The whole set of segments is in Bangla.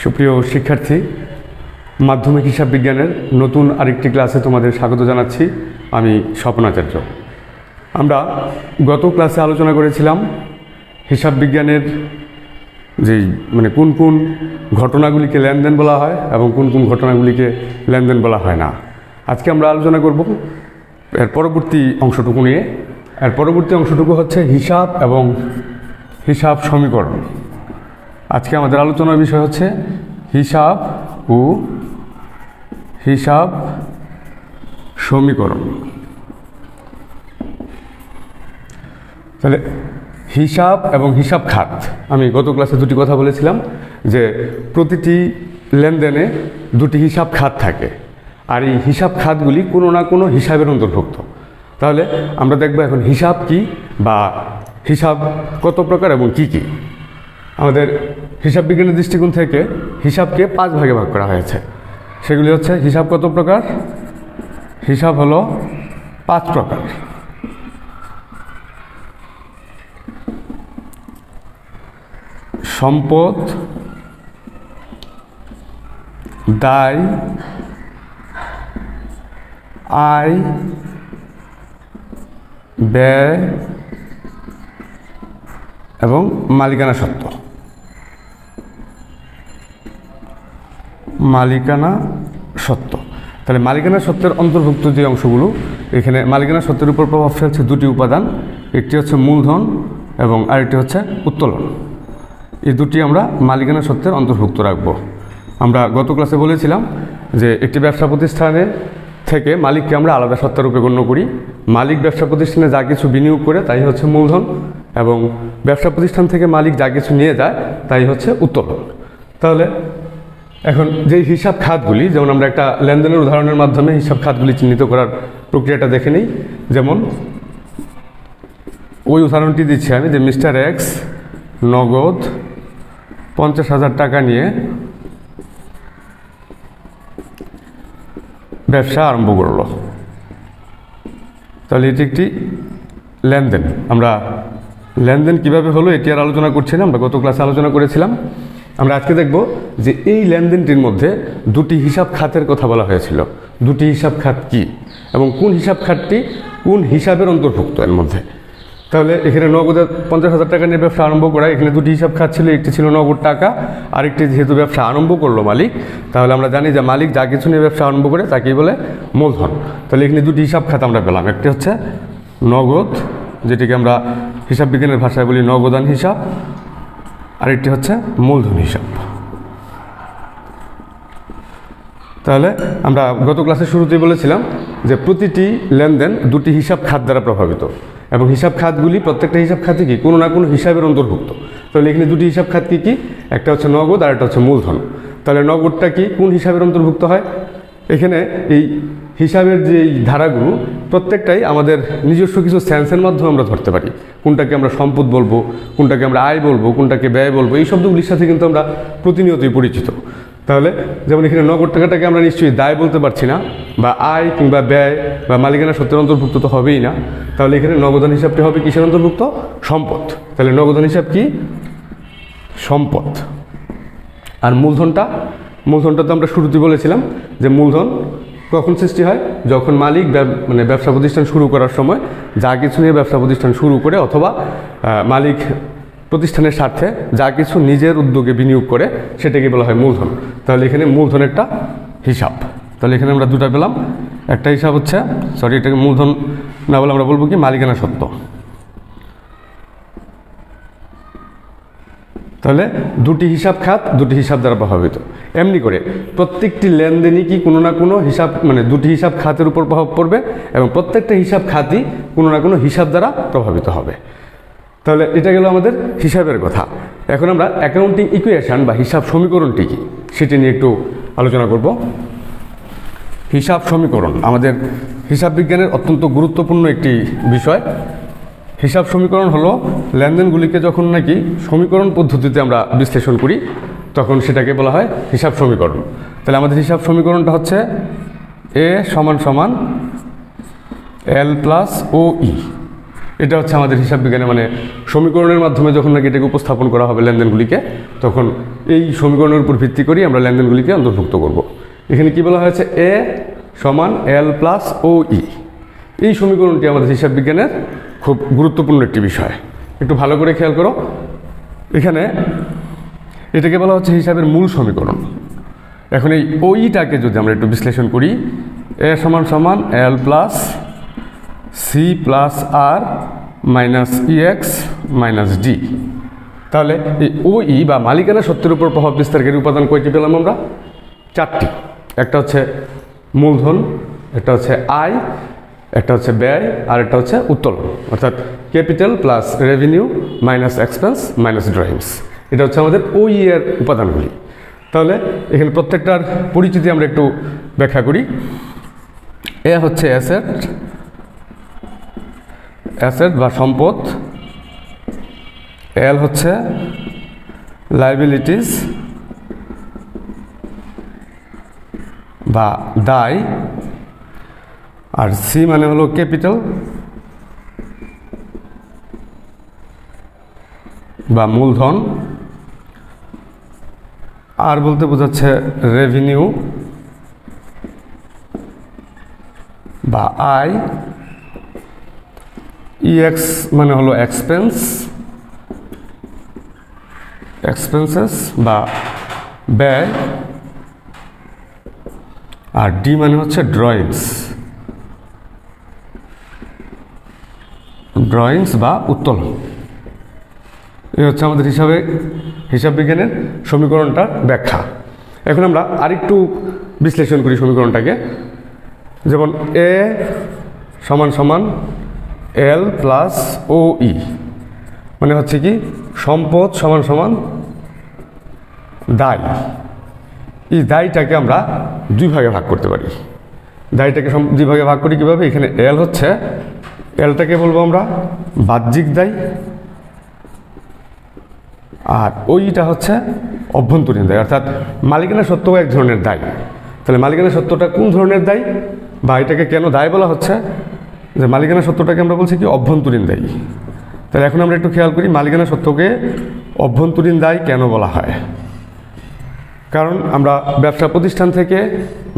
সুপ্রিয় শিক্ষার্থী, মাধ্যমিক হিসাব বিজ্ঞানের নতুন আরেকটি ক্লাসে তোমাদের স্বাগত জানাচ্ছি। আমি স্বপনাচার্য। আমরা গত ক্লাসে আলোচনা করেছিলাম হিসাব বিজ্ঞানের যেই কোন কোন ঘটনাগুলিকে লেনদেন বলা হয় এবং কোন কোন ঘটনাগুলিকে লেনদেন বলা হয় না। আজকে আমরা আলোচনা করব এর পরবর্তী অংশটুকু নিয়ে। এর পরবর্তী অংশটুকু হচ্ছে হিসাব এবং হিসাব সমীকরণ। আজকে আমাদের আলোচনার বিষয় হচ্ছে হিসাব ও হিসাব সমীকরণ। তাহলে হিসাব এবং হিসাব খাত, আমি গত ক্লাসে দুটি কথা বলেছিলাম যে প্রতিটি লেনদেনে দুটি হিসাব খাত থাকে, আর এই হিসাব খাতগুলি কোনো না কোনো হিসাবের অন্তর্ভুক্ত। তাহলে আমরা দেখব এখন হিসাব কি বা হিসাব কত প্রকার এবং কি কি। আমাদের হিসাব বিজ্ঞানের দৃষ্টিকোণ থেকে হিসাবকে 5 ভাগে ভাগ করা হয়েছে। সেগুলি হচ্ছে হিসাব কত প্রকার? হিসাব হলো 5 প্রকার। সম্পদ, দায়, আয়, ব্যয় এবং মালিকানা সত্ত্ব। মালিকানা সত্ত্ব। তাহলে মালিকানা সত্ত্বের অন্তর্ভুক্ত যে অংশগুলো, এখানে মালিকানা সত্ত্বের উপর প্রভাব ফেলছে দুটি উপাদান, একটি হচ্ছে মূলধন এবং আরেকটি হচ্ছে উত্তোলন। এই দুটি আমরা মালিকানা সত্ত্বের অন্তর্ভুক্ত রাখব। আমরা গত ক্লাসে বলেছিলাম যে একটি ব্যবসা প্রতিষ্ঠানে থেকে মালিককে আমরা আলাদা সত্ত্বারূপে গণ্য করি। মালিক ব্যবসা প্রতিষ্ঠানে যা কিছু বিনিয়োগ করে তাই হচ্ছে মূলধন, এবং ব্যবসা প্রতিষ্ঠান থেকে মালিক যা কিছু নিয়ে যায় তাই হচ্ছে উত্তোলন। তাহলে এখন যেই হিসাব খাতগুলি, যেমন আমরা একটা লেনদেনের উদাহরণের মাধ্যমে হিসাব খাতগুলি চিহ্নিত করার প্রক্রিয়াটা দেখে নিই। যেমন ওই উদাহরণটি দিচ্ছি আমি, যে মিস্টার এক্স নগদ 50,000 টাকা নিয়ে ব্যবসা আরম্ভ করলো। তাহলে এটি একটি লেনদেন। আমরা লেনদেন কিভাবে হলো এটি আর আলোচনা করছি না, আমরা গত ক্লাসে আলোচনা করেছিলাম। আমরা আজকে দেখব যে এই লেনদেনটির মধ্যে দুটি হিসাব খাতের কথা বলা হয়েছিল। দুটি হিসাব খাত কি এবং কোন হিসাব খাতটি কোন হিসাবের অন্তর্ভুক্ত এর মধ্যে। তাহলে এখানে নগদে 50,000 টাকা নিয়ে ব্যবসা আরম্ভ করা, এখানে দুটি হিসাব খাত ছিল। একটি ছিল নগদ টাকা, আরেকটি যেহেতু ব্যবসা আরম্ভ করলো মালিক, তাহলে আমরা জানি যে মালিক যা কিছু নিয়ে ব্যবসা আরম্ভ করে তাকেই বলে মূলধন। তাহলে এখানে দুটি হিসাব খাত আমরা পেলাম। একটি হচ্ছে নগদ, যেটিকে আমরা হিসাব বিজ্ঞানের ভাষায় বলি নগদান হিসাব, আরেকটি হচ্ছে মূলধন হিসাব। তাহলে আমরা গত ক্লাসের শুরুতেই বলেছিলাম যে প্রতিটি লেনদেন দুটি হিসাব খাত দ্বারা প্রভাবিত, এবং হিসাব খাতগুলি প্রত্যেকটা হিসাব খাতে কি কোনো না কোনো হিসাবের অন্তর্ভুক্ত। তাহলে এখানে দুটি হিসাব খাত কি কি? একটা হচ্ছে নগদ আর একটা হচ্ছে মূলধন। তাহলে নগদটা কি কোন হিসাবের অন্তর্ভুক্ত হয়? এখানে এই হিসাবের যে ধারাগুলো প্রত্যেকটাই আমাদের নিজস্ব কিছু সেন্সের মাধ্যমে আমরা ধরতে পারি। কোনটাকে আমরা সম্পদ বলবো, কোনটাকে আমরা আয় বলবো, কোনটাকে ব্যয় বলবো, এই শব্দগুলির সাথে কিন্তু আমরা প্রতিনিয়তই পরিচিত। তাহলে যেমন এখানে নগদ টাকাটাকে আমরা নিশ্চয়ই দায় বলতে পারছি না, বা আয় কিংবা ব্যয় বা মালিকানা সত্ত্বের অন্তর্ভুক্ত তো হবেই না। তাহলে এখানে নগদান হিসাবটি হবে কিসের অন্তর্ভুক্ত? সম্পদ। তাহলে নগদান হিসাব কি? সম্পদ। আর মূলধনটা তো আমরা শুরুতেই বলেছিলাম যে মূলধন কখন সৃষ্টি হয়? যখন মালিক ব্যবসা প্রতিষ্ঠান শুরু করার সময় যা কিছু নিয়ে ব্যবসা প্রতিষ্ঠান শুরু করে, অথবা মালিক প্রতিষ্ঠানের স্বার্থে যা কিছু নিজের উদ্যোগে বিনিয়োগ করে, সেটাকে বলা হয় মূলধন। তাহলে এখানে মূলধন একটা হিসাব। তাহলে এখানে আমরা দুটা পেলাম। একটা হিসাব হচ্ছে, এটাকে মূলধন না বলে আমরা বলবো কি মালিকানা সত্ত্ব। তাহলে দুটি হিসাব খাত দুটি হিসাব দ্বারা প্রভাবিত। এমনি করে প্রত্যেকটি লেনদেনই কি কোনো না কোনো হিসাব দুটি হিসাব খাতের উপর প্রভাব পড়বে, এবং প্রত্যেকটা হিসাব খাতই কোনো না কোনো হিসাব দ্বারা প্রভাবিত হবে। তাহলে এটা গেল আমাদের হিসাবের কথা। এখন আমরা অ্যাকাউন্টিং ইকুয়েশন বা হিসাব সমীকরণটি কি সেটি নিয়ে একটু আলোচনা করব। হিসাব সমীকরণ আমাদের হিসাব বিজ্ঞানের অত্যন্ত গুরুত্বপূর্ণ একটি বিষয়। হিসাব সমীকরণ হলো লেনদেনগুলিকে যখন নাকি সমীকরণ পদ্ধতিতে আমরা বিশ্লেষণ করি, তখন সেটাকে বলা হয় হিসাব সমীকরণ। তাহলে আমাদের হিসাব সমীকরণটা হচ্ছে এ সমান সমান এল প্লাস ও ই। এটা হচ্ছে আমাদের হিসাব বিজ্ঞানে মানে সমীকরণের মাধ্যমে যখন নাকি এটাকে উপস্থাপন করা হবে লেনদেনগুলিকে, তখন এই সমীকরণের উপর ভিত্তি করেই আমরা লেনদেনগুলিকে অন্তর্ভুক্ত করব। এখানে কি বলা হয়েছে, এ সমান এল প্লাস ও ই। এই সমীকরণটি আমাদের হিসাব বিজ্ঞানের খুব গুরুত্বপূর্ণ একটি বিষয়, একটু ভালো করে খেয়াল করো। এখানে এটাকে বলা হচ্ছে হিসাবের মূল সমীকরণ। এখন এই ওইটাকে যদি আমরা একটু বিশ্লেষণ করি, এ সমান সমান এল প্লাস সি প্লাস আর মাইনাস ইএক্স মাইনাস ডি। তাহলে এই ওই বা মালিকানা সত্যের উপর প্রভাব বিস্তারকারী উপাদান কয়টি পেলাম আমরা? 4টি। একটা হচ্ছে মূলধন, একটা হচ্ছে আয়, একটা হচ্ছে ব্যয়, আর একটা হচ্ছে উত্তোলন, অর্থাৎ capital plus revenue minus expense minus drawings. এটা হচ্ছে আমাদের ওই এর উপাদানগুলি। তাহলে এখানে প্রত্যেকটার পরিচিতি আমরা একটু ব্যাখ্যা করি। এ হচ্ছে অ্যাসেট বা সম্পদ, এল হচ্ছে লাইবিলিটিস বা দায়, আর সি মানে হলো ক্যাপিটাল বা মূলধন, আর বলতে বোঝাচ্ছে রেভিনিউ বা আয়, ইএক্স মানে হলো এক্সপেন্সেস বা ব্যয়, আর ডি মানে হচ্ছে ড্রয়িংস বা উত্তোলন। এই হচ্ছে আমাদের হিসাব বিজ্ঞানের সমীকরণটার ব্যাখ্যা। এখন আমরা আরেকটু বিশ্লেষণ করি সমীকরণটাকে। যেমন এ সমান সমান এল প্লাস ও ই, মানে হচ্ছে কি সম্পদ সমান সমান দায়। এই দায়টাকে আমরা 2 ভাগে ভাগ করতে পারি। দায়টাকে 2 ভাগে ভাগ করি কীভাবে? এখানে এল হচ্ছে, এলটাকে বলবো আমরা বাহ্যিক দায়, আর ওইটা হচ্ছে অভ্যন্তরীণ দায়, অর্থাৎ মালিকানা সত্ত্বেও এক ধরনের দায়। তাহলে মালিকানা সত্ত্বটা কোন ধরনের দায় বা এটাকে কেন দায় বলা হচ্ছে? যে মালিকানা সত্ত্বটাকে আমরা বলছি কি অভ্যন্তরীণ দায়। তাহলে এখন আমরা একটু খেয়াল করি মালিকানা সত্ত্বকে অভ্যন্তরীণ দায় কেন বলা হয়। কারণ আমরা ব্যবসা প্রতিষ্ঠান থেকে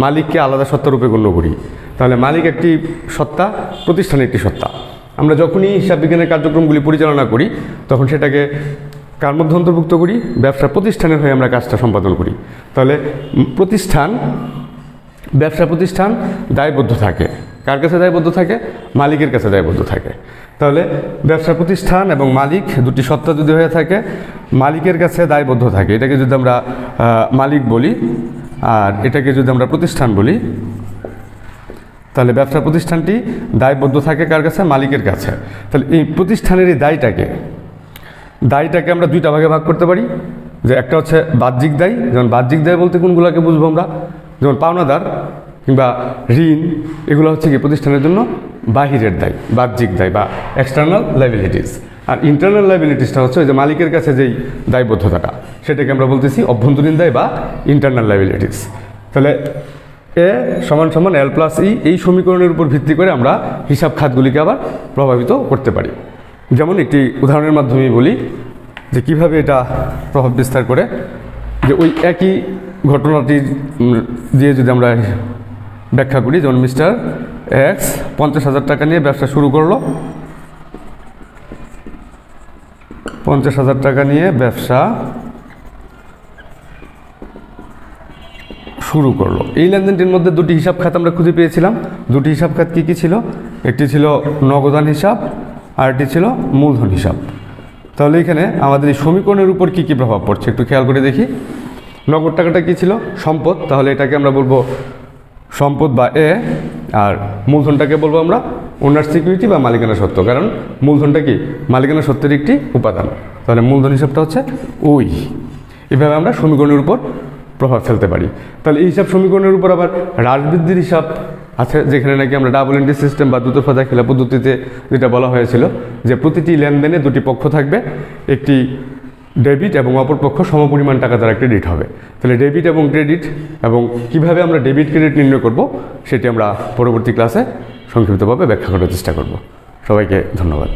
মালিককে আলাদা সত্তারূপে গণ্য করি। তাহলে মালিক একটি সত্তা, প্রতিষ্ঠান একটি সত্তা। আমরা যখনই হিসাব বিজ্ঞানের কার্যক্রমগুলি পরিচালনা করি তখন সেটাকে কার মধ্যে অন্তর্ভুক্ত করি? ব্যবসা প্রতিষ্ঠানের হয়ে আমরা কাজটা সম্পাদন করি। তাহলে ব্যবসা প্রতিষ্ঠান দায়বদ্ধ থাকে। কার কাছে দায়বদ্ধ থাকে? মালিকের কাছে দায়বদ্ধ থাকে। তাহলে ব্যবসা প্রতিষ্ঠান এবং মালিক দুটি সত্তা যদি হয়ে থাকে, মালিকের কাছে দায়বদ্ধ থাকে, এটাকে যদি আমরা মালিক বলি আর এটাকে যদি আমরা প্রতিষ্ঠান বলি, তাহলে ব্যবসা প্রতিষ্ঠানটি দায়বদ্ধ থাকে কার কাছে? মালিকের কাছে। তাহলে এই প্রতিষ্ঠানের এই দায়টাকে আমরা 2টা ভাগে ভাগ করতে পারি। যে একটা হচ্ছে বাহ্যিক দায়। যেমন বাহ্যিক দায় বলতে কোনগুলোকে বুঝবো আমরা? যেমন পাওনাদার কিংবা ঋণ, এগুলো হচ্ছে কি প্রতিষ্ঠানের জন্য বাহিরের দায়, বাহ্যিক দায় বা এক্সটার্নাল লাইবিলিটিস। আর ইন্টারনাল লাইবিলিটিসটা হচ্ছে যে মালিকের কাছে যেই দায়বদ্ধতাটা, সেটাকে আমরা বলতেছি অভ্যন্তরীণ দায় বা ইন্টারনাল লাইবিলিটিস। তাহলে এ সমান সমান এল প্লাস ই, এই সমীকরণের উপর ভিত্তি করে আমরা হিসাব খাতগুলিকে আবার প্রভাবিত করতে পারি। যেমন একটি উদাহরণের মাধ্যমে বলি যে কিভাবে এটা প্রভাব বিস্তার করে। যে ওই একই ঘটনাটি দিয়ে যদি আমরা ব্যাখ্যা করি, যেমন মিস্টার এক্স 50,000 টাকা নিয়ে ব্যবসা শুরু করলো। 50,000 টাকা নিয়ে ব্যবসা শুরু করলো। এই লেনদেনটির মধ্যে 2টি হিসাব খাত আমরা খুঁজে পেয়েছিলাম। 2টি হিসাব খাত কী কী ছিল? একটি ছিল নগদান হিসাব আর একটি ছিল মূলধন হিসাব। তাহলে এখানে আমাদের এই সমীকরণের উপর কী কী প্রভাব পড়ছে একটু খেয়াল করে দেখি। নগদ টাকাটা কী ছিল? সম্পদ। তাহলে এটাকে আমরা বলবো সম্পদ বা এ, আর মূলধনটাকে বলবো আমরা ওনার সিকিউরিটি বা মালিকানা সত্ত্ব। কারণ মূলধনটা কি মালিকানা সত্ত্বের একটি উপাদান। তাহলে মূলধন হিসাবটা হচ্ছে ওই। এভাবে আমরা সমীকরণের উপর প্রভাব ফেলতে পারি। তাহলে এই হিসাব সমীকরণের উপর আবার হ্রাস বৃদ্ধির হিসাব আছে, যেখানে নাকি আমরা ডাবল এন্ট্রি সিস্টেম বা দুতরফা দাখিলা পদ্ধতিতে যেটা বলা হয়েছিল যে প্রতিটি লেনদেনে 2টি পক্ষ থাকবে, একটি ডেবিট এবং অপর পক্ষ সমপরিমাণ টাকা দ্বারা ক্রেডিট হবে। তাহলে ডেবিট এবং ক্রেডিট এবং কিভাবে আমরা ডেবিট ক্রেডিট নির্ণয় করব সেটি আমরা পরবর্তী ক্লাসে সংক্ষিপ্তভাবে ব্যাখ্যা করার চেষ্টা করব। সবাইকে ধন্যবাদ।